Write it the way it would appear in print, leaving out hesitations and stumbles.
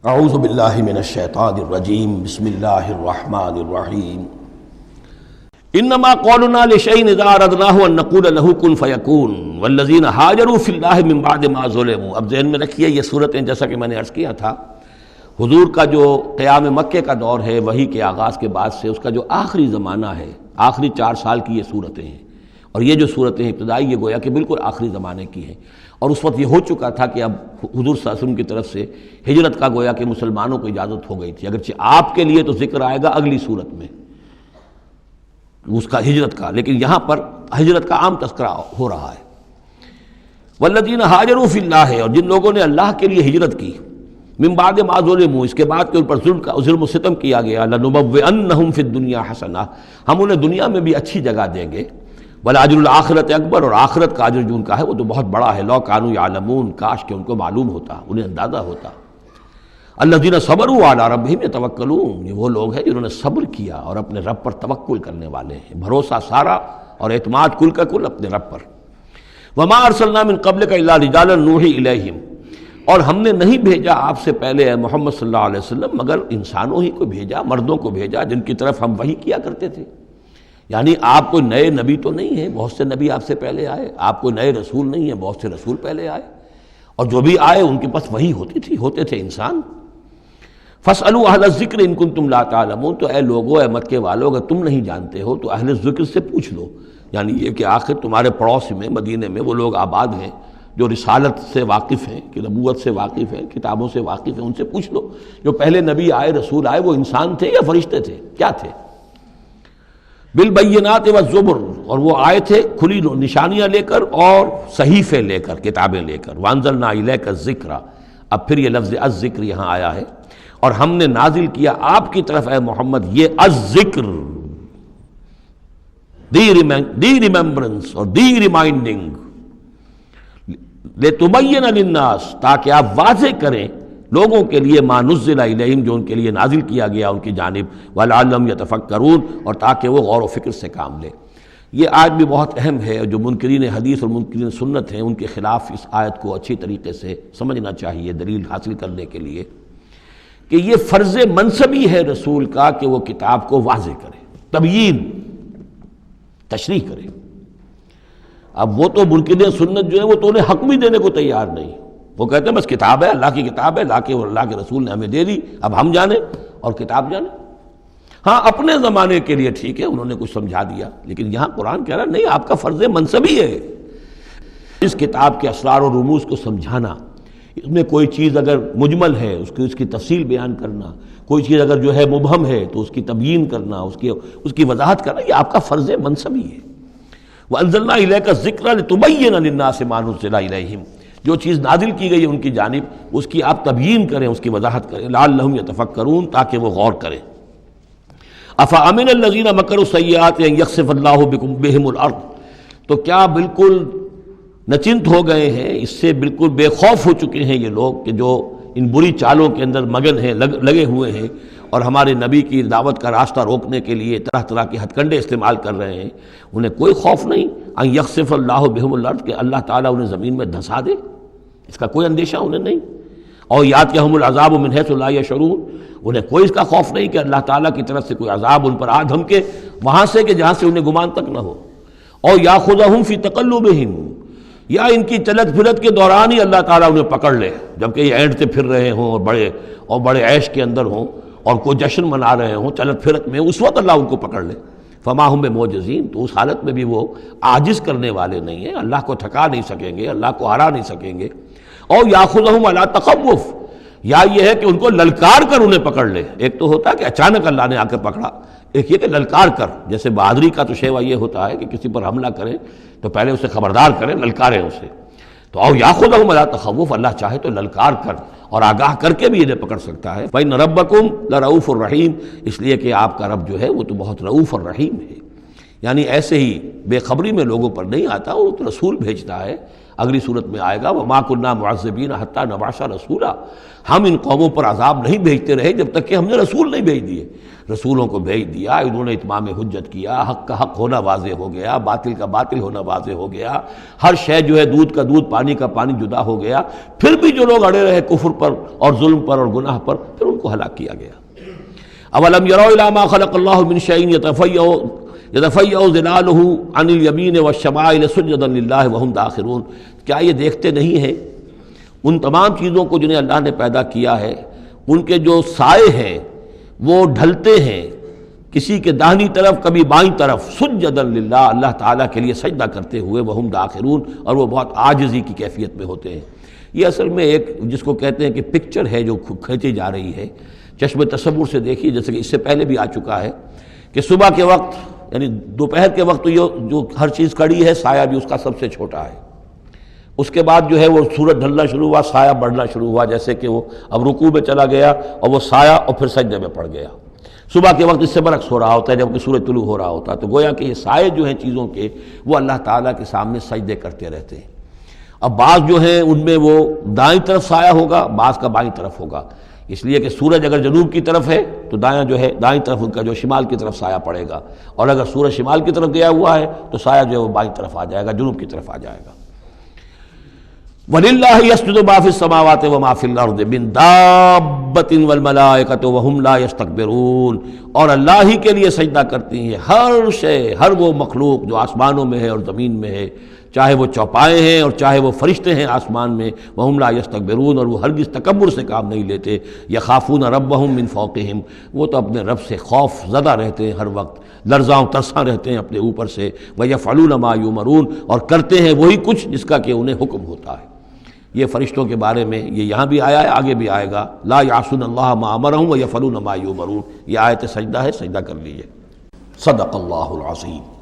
اعوذ باللہ من الشیطان الرجیم بسم اللہ الرحمن الرحیم انما قولنا لشیء اذا اردناہ ان نقول له کن فیکون والذین ہاجروا فی اللہ من بعد ما ظلموا۔ اب ذہن میں رکھیے یہ صورتیں جیسا کہ میں نے عرض کیا تھا، حضور کا جو قیام مکہ کا دور ہے وحی کے آغاز کے بعد سے اس کا جو آخری زمانہ ہے، آخری 4 سال کی یہ صورتیں ہیں، اور یہ جو صورتیں ابتدائی یہ گویا کہ بالکل آخری زمانے کی ہیں، اور اس وقت یہ ہو چکا تھا کہ اب حضور صلی اللہ علیہ وسلم کی طرف سے ہجرت کا گویا کہ مسلمانوں کو اجازت ہو گئی تھی، اگرچہ آپ کے لیے تو ذکر آئے گا اگلی صورت میں اس کا ہجرت کا، لیکن یہاں پر ہجرت کا عام تذکرہ ہو رہا ہے۔ والذین ہاجروا فی اللہ، اور جن لوگوں نے اللہ کے لیے ہجرت کی، من بعد ما ظلموا، اس کے بعد کہ ان پر ظلم و ستم کیا گیا، لنبوئنہم فی الدنیا حسنہ، ہم انہیں دنیا میں بھی اچھی جگہ دیں گے، ولاجر الآخرۃ اکبر، اور آخرت کا اجر جو ان کا ہے وہ تو بہت بڑا ہے، لو کانوا یعلمون، کاش کہ ان کو معلوم ہوتا، انہیں اندازہ ہوتا۔ الذین صبروا علی ربہم یتوکلون، یہ وہ لوگ ہیں جنہوں نے صبر کیا اور اپنے رب پر توکل کرنے والے ہیں، بھروسہ سارا اور اعتماد کل کا کل اپنے رب پر۔ وما ارسلنا من قبلک الا رجالا نوحی الیہم، اور ہم نے نہیں بھیجا آپ سے پہلے اے محمد صلی اللہ علیہ وسلم مگر انسانوں ہی کو بھیجا، مردوں کو بھیجا جن کی طرف ہم وحی کیا کرتے تھے، یعنی آپ کوئی نئے نبی تو نہیں ہیں، بہت سے نبی آپ سے پہلے آئے، آپ کوئی نئے رسول نہیں ہیں، بہت سے رسول پہلے آئے، اور جو بھی آئے ان کے پاس وحی ہوتی تھی، ہوتے تھے انسان۔ فاسألوا اہل الذکر ان کنتم لا تعلمون، تو اے لوگو، اے مکے والو، اگر تم نہیں جانتے ہو تو اہل ذکر سے پوچھ لو، یعنی یہ کہ آخر تمہارے پڑوس میں مدینے میں وہ لوگ آباد ہیں جو رسالت سے واقف ہیں، کہ نبوت سے واقف ہیں، کتابوں سے واقف ہیں، ان سے پوچھ لو جو پہلے نبی آئے، رسول آئے، وہ انسان تھے یا فرشتے تھے، کیا تھے؟ بالبینات والزبر، اور وہ آئے تھے کھلی نشانیاں لے کر اور صحیفے لے کر، کتابیں لے کر۔ وانزلنا الیک الذکر، اب پھر یہ لفظ الذکر یہاں آیا ہے، اور ہم نے نازل کیا آپ کی طرف اے محمد یہ الذکر، دی ریممبرنس اور دی ریمائنڈنگ، لِتُبَيِّنَ لِلنَّاسِ، تاکہ آپ واضح کریں لوگوں کے لیے ما نزل الیہم، جو ان کے لیے نازل کیا گیا ان کی جانب، وَلَعَلَّهُمْ يَتَفَكَّرُونَ، اور تاکہ وہ غور و فکر سے کام لیں۔ یہ آیت بھی بہت اہم ہے، جو منکرین حدیث اور منکرین سنت ہیں ان کے خلاف اس آیت کو اچھی طریقے سے سمجھنا چاہیے دلیل حاصل کرنے کے لیے، کہ یہ فرض منصبی ہے رسول کا کہ وہ کتاب کو واضح کرے، تبیین، تشریح کرے۔ اب وہ تو منکرین سنت جو ہے وہ تو انہیں حق بھی دینے کو تیار نہیں، وہ کہتے ہیں بس کتاب ہے، اللہ کی کتاب ہے، اللہ کے رسول نے ہمیں دے دی، اب ہم جانیں اور کتاب جانیں۔ ہاں اپنے زمانے کے لیے ٹھیک ہے، انہوں نے کچھ سمجھا دیا، لیکن یہاں قرآن کہہ رہا نہیں، آپ کا فرض منصبی ہے اس کتاب کے اسرار و رموز کو سمجھانا، اس میں کوئی چیز اگر مجمل ہے اس کی تفصیل بیان کرنا، کوئی چیز اگر جو ہے مبہم ہے تو اس کی تبیین کرنا، اس کی وضاحت کرنا، یہ آپ کا فرض منصبی ہے۔ وَأَنزَلْنَا إِلَيْكَ الذِّكْرَ لِتُبَيِّنَ لِلنَّاسِ مَا نُزِّلَ إِلَيْهِمْ، جو چیز نازل کی گئی ان کی جانب اس کی آپ تبیین کریں، اس کی وضاحت کریں، لعلہم یتفکرون، تاکہ وہ غور کریں۔ افامن الذین مکروا السیئات ان یخسف اللہ بہم الارض، تو کیا بالکل نچنت ہو گئے ہیں، اس سے بالکل بے خوف ہو چکے ہیں یہ لوگ کہ جو ان بری چالوں کے اندر مگن ہیں، لگے ہوئے ہیں، اور ہمارے نبی کی دعوت کا راستہ روکنے کے لیے طرح طرح کے ہتھ کنڈے استعمال کر رہے ہیں، انہیں کوئی خوف نہیں ان یخسف اللہ بہم الارض، کہ اللہ تعالیٰ انہیں زمین میں دھسا دے، اس کا کوئی اندیشہ انہیں نہیں، اور یاتیہم العذاب من حیث لا یشعرون، انہیں کوئی اس کا خوف نہیں کہ اللہ تعالیٰ کی طرف سے کوئی عذاب ان پر آ دھمکے وہاں سے کہ جہاں سے انہیں گمان تک نہ ہو، اور یاخذہم فی تقلبہم، یا ان کی چلت پھرت کے دوران ہی اللہ تعالیٰ انہیں پکڑ لے، جبکہ یہ اینٹتے پھر رہے ہوں اور بڑے عیش کے اندر ہوں اور کوئی جشن منا رہے ہوں چلت پھرت میں، اس وقت اللہ ان کو پکڑ لے، فما ہم بمعجزین، تو اس حالت میں بھی وہ عاجز کرنے والے نہیں ہیں، اللہ کو تھکا نہیں سکیں گے، اللہ کو ہرا نہیں سکیں گے۔ اور یاخذہم علی تخوف، یا یہ ہے کہ ان کو للکار کر انہیں پکڑ لے، ایک تو ہوتا ہے کہ اچانک اللہ نے آ کے پکڑا، ایک یہ کہ للکار کر، جیسے بہادری کا تو شیوا یہ ہوتا ہے کہ کسی پر حملہ کریں تو پہلے اسے خبردار کریں، للکاریں اسے، تو اور یاخذہم علی تخوف، اللہ چاہے تو للکار کر اور آگاہ کر کے بھی انہیں پکڑ سکتا ہے۔ فإن ربکم لرؤوف الرحیم، اس لیے کہ آپ کا رب جو ہے وہ تو بہت رؤوف الرحیم ہے، یعنی ایسے ہی بے خبری میں لوگوں پر نہیں آتا، وہ تو رسول بھیجتا ہے اگلی صورت میں آئے گا وما كنا معذبین حتی نبعث رسولا، ہم ان قوموں پر عذاب نہیں بھیجتے رہے جب تک کہ ہم نے رسول نہیں بھیج دیے۔ رسولوں کو بھیج دیا، انہوں نے اتمام حجت کیا، حق کا حق ہونا واضح ہو گیا، باطل کا باطل ہونا واضح ہو گیا، ہر شے جو ہے دودھ کا دودھ پانی کا پانی جدا ہو گیا، پھر بھی جو لوگ اڑے رہے کفر پر اور ظلم پر اور گناہ پر، پھر ان کو ہلاک کیا گیا۔ اولم یروا الی ما خلق اللہ من شیء یتفیأ ظلالہ عن الیمین والشمائل سجدا للہ وہم داخرون، کیا یہ دیکھتے نہیں ہیں ان تمام چیزوں کو جنہیں اللہ نے پیدا کیا ہے، ان کے جو سائے ہیں وہ ڈھلتے ہیں کسی کے داہنی طرف کبھی بائیں طرف، سجدا للہ، اللہ تعالیٰ کے لیے سجدہ کرتے ہوئے، وہم داخرون، اور وہ بہت عاجزی کی کیفیت میں ہوتے ہیں۔ یہ اصل میں ایک جس کو کہتے ہیں کہ پکچر ہے جو کھینچی جا رہی ہے، چشم تصور سے دیکھیے، جیسے کہ اس سے پہلے بھی آ چکا ہے کہ صبح کے وقت یعنی دوپہر کے وقت یہ جو ہر چیز کھڑی ہے، سایہ بھی اس کا سب سے چھوٹا ہے۔ اس کے بعد جو ہے وہ سورج ڈھلنا شروع ہوا، سایہ بڑھنا شروع ہوا، جیسے کہ وہ اب رکوع میں چلا گیا اور وہ سایہ اور پھر سجدے میں پڑ گیا۔ صبح کے وقت اس سے برعکس ہو رہا ہوتا ہے جبکہ سورج طلوع ہو رہا ہوتا ہے، تو گویا کہ یہ سائے جو ہیں چیزوں کے وہ اللہ تعالیٰ کے سامنے سجدے کرتے رہتے ہیں۔ اب بعض جو ہیں ان میں وہ دائیں طرف سایہ ہوگا، بعض کا بائیں طرف ہوگا، اس لیے کہ سورج اگر جنوب کی طرف ہے تو دایاں جو ہے دائیں طرف ان کا جو شمال کی طرف سایہ پڑے گا، اور اگر سورج شمال کی طرف گیا ہوا ہے تو سایہ جو ہے وہ بائیں طرف آ جائے گا، جنوب کی طرف آ جائے گا۔ وَلِلَّهِ يَسْجُدُ مَا فِي السَّمَاوَاتِ وَمَا فِي الْأَرْضِ مِن دَابَّةٍ وَالْمَلَائِكَةُ وَهُمْ لَا يَسْتَكْبِرُونَ، اور اللہ ہی کے لیے سجدہ کرتی ہیں ہر شے، ہر وہ مخلوق جو آسمانوں میں ہے اور زمین میں ہے، چاہے وہ چوپائے ہیں اور چاہے وہ فرشتے ہیں آسمان میں، وَهُمْ لَا يَسْتَكْبِرُونَ، اور وہ ہرگز تکبر سے کام نہیں لیتے۔ يَخَافُونَ رَبَّهُم مِّن فَوْقِهِمْ، وہ تو اپنے رب سے خوف زدہ رہتے ہیں، ہر وقت لرزاں ترساں رہتے ہیں اپنے اوپر سے، وَيَفْعَلُونَ مَا يُؤْمَرُونَ، اور کرتے ہیں وہی کچھ جس کا کہ انہیں حکم ہوتا ہے۔ یہ فرشتوں کے بارے میں یہ یہاں بھی آیا ہے، آگے بھی آئے گا، لا یعصون اللہ ما امرہم ویفعلون ما یؤمرون، یہ آیت سجدہ ہے، سجدہ کر لیجئے۔ صدق اللہ العظیم۔